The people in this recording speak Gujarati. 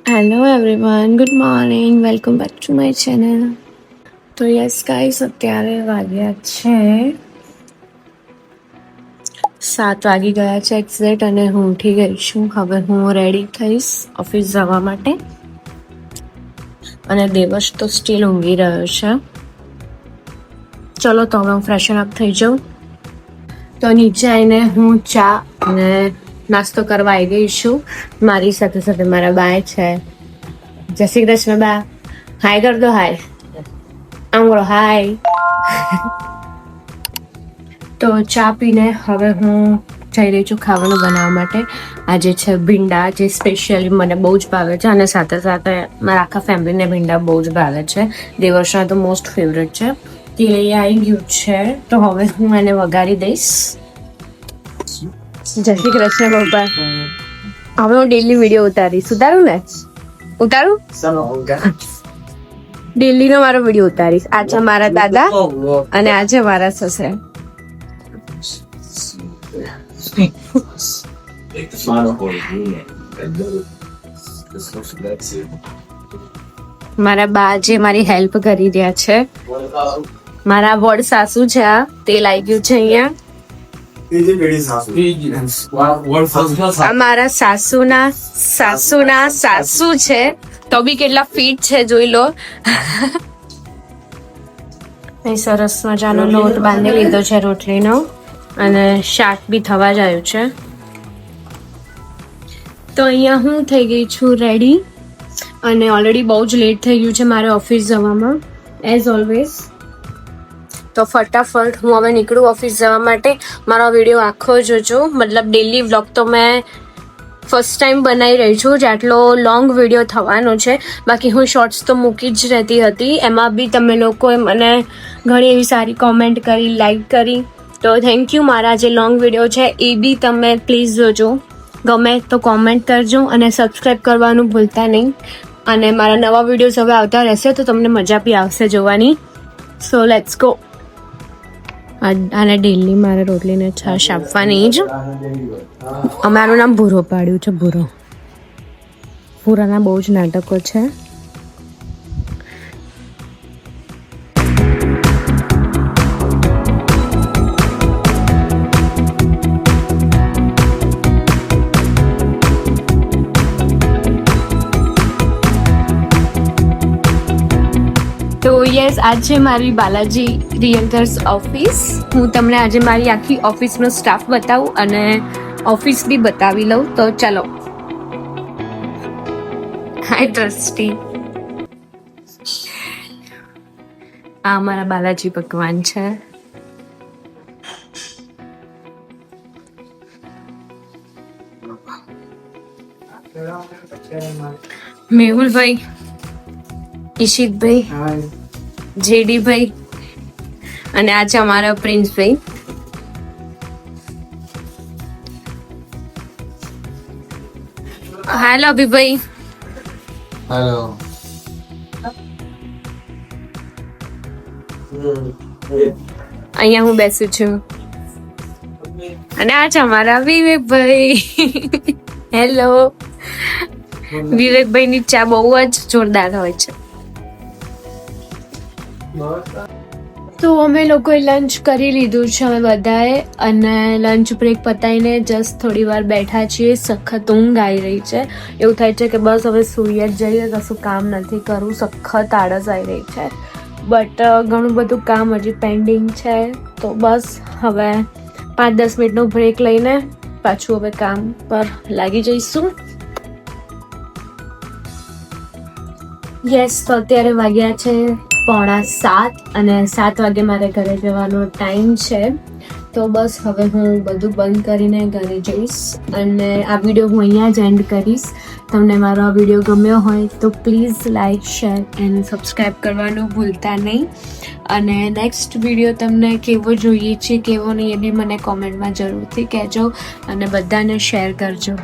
Hello everyone, good morning, welcome back to my channel. તો યસ ગાઈસ, અત્યારે વાગ્યા છે 7 વાગી ગયા છે એક્ઝેક્ટ, અને હું ઉઠી ગઈ છું. હવે હું રેડી થઈશ ઓફિસ જવા માટે, અને દેવશ તો સ્ટીલ ઊંઘી રહ્યો છે. ચલો તો હવે હું ફ્રેશન અપ થઈ જાઉં. તો નીચે આવીને હું ચા અને નાસ્તો કરવા આવી ગઈ છું. મારી સાથે સાથે મારા બાય છે. જય શ્રી કૃષ્ણ બા, હાય કર દો. હાય આમ બોલો, હાય. તો ચા પીને હવે હું જઈ રહી છું ખાવાનું બનાવવા માટે. આજે છે ભીંડા, જે સ્પેશિયલી મને બહુ જ ભાવે છે, અને સાથે સાથે મારા આખા ફેમિલીને ભીંડા બહુ જ ભાવે છે. દેવર્ષના તો મોસ્ટ ફેવરેટ છે. તે લઈ આવી ગયું છે, તો હવે હું એને વઘારી દઈશ. જય શ્રી કૃષ્ણ પપ્પા. હવે હું ડેલી વિડીયો ઉતારીશ. ઉતારું ને? ઉતારું? ડેલીનો મારો વિડીયો ઉતારીશ. આજે મારા દાદા અને આજે મારા સસરા. મારા બા જે મારી હેલ્પ કરી રહ્યા છે. મારા વડ સાસુ છે, આ તેલ આવી ગયું છે અહીંયા. મારા સાસુના સાસુ છે, તો બી કેટલા ફીટ છે જોઈ લો. સરસ મજાનો લોટ બાંધી લીધો છે રોટલીનો, અને શાક બી થવા જ આવ્યું છે. તો અહીંયા હું થઈ ગઈ છું રેડી, અને ઓલરેડી બહુ જ લેટ થઈ ગયું છે મારે ઓફિસ જવામાં એઝ ઓલવેઝ. તો ફટાફટ હું હવે નીકળું ઓફિસ જવા માટે. મારો વિડીયો આખો જોજો, મતલબ ડેલી વ્લોગ તો મેં ફર્સ્ટ ટાઈમ બનાવી રહી છું, જેટલો લોંગ વિડીયો થવાનો છે. બાકી હું શોર્ટ્સ તો મૂકી જ રહેતી હતી, એમાં બી તમે લોકોએ મને ઘણી એવી સારી કોમેન્ટ કરી, લાઈક કરી, તો થેન્ક યુ. મારા જે લોંગ વિડીયો છે એ બી તમે પ્લીઝ જોજો. ગમે તો કોમેન્ટ કરજો, અને સબસ્ક્રાઈબ કરવાનું ભૂલતા નહીં. અને મારા નવા વિડીયોઝ હવે આવતા રહેશે, તો તમને મજા બી આવશે જોવાની. So let's go. આને ડેલી મારે રોટલીને છાશ આપવાની જ. અમારું નામ ભૂરો પાડ્યું છે. ભૂરાના બહુ જ નાટકો છે. તો યસ, આજે મારી બાલાજી રિયલ્ટર્સ ઓફિસ. હું તમને આજે મારી આખી ઓફિસનો સ્ટાફ બતાવું અને ઓફિસ બી બતાવી લઉં. તો ચાલો. હાય ટ્રસ્ટી. આ મારા બાલાજી ભગવાન છે. મેહુલભાઈ, ઈશિતભાઈ, જેડીભાઈ, અને આજે અમારા પ્રિન્સભાઈ. હેલો અભિભાઈ. હેલો. અહીંયા હું બેસું છું, અને આજે અમારા વિવેકભાઈ. હેલો. વિવેકભાઈની ચા બહુ જ જોરદાર હોય છે. તો અમે લોકોએ લંચ કરી લીધું છે અમે બધાએ, અને લંચ બ્રેક પતાવીને જસ્ટ થોડી વાર બેઠા છીએ. સખત ઊંઘ આવી રહી છે. એવું થાય છે કે બસ હવે સૂઈ જ જઈએ, કશું કામ નથી કરવું. સખત આળસ આવી રહી છે, બટ ઘણું બધું કામ હજી પેન્ડિંગ છે. તો બસ હવે 5-10 મિનિટનો બ્રેક લઈને પાછું હવે કામ પર લાગી જઈશું. યસ, તો અત્યારે વાગ્યા છે 6:45, અને 7 વાગે મારે ઘરે જવાનો ટાઈમ છે. તો બસ હવે હું બધું બંધ કરીને ઘરે જઈશ, અને આ વિડીયો હું અહીંયા જ એન્ડ કરીશ. તમને મારો આ વિડીયો ગમ્યો હોય તો please like, share and subscribe કરવાનું ભૂલતા નહીં. અને નેક્સ્ટ વિડીયો તમને કેવો જોઈએ છે, કેવો નહીં, એ બી મને કોમેન્ટમાં જરૂરથી કહેજો, અને બધાને શેર કરજો.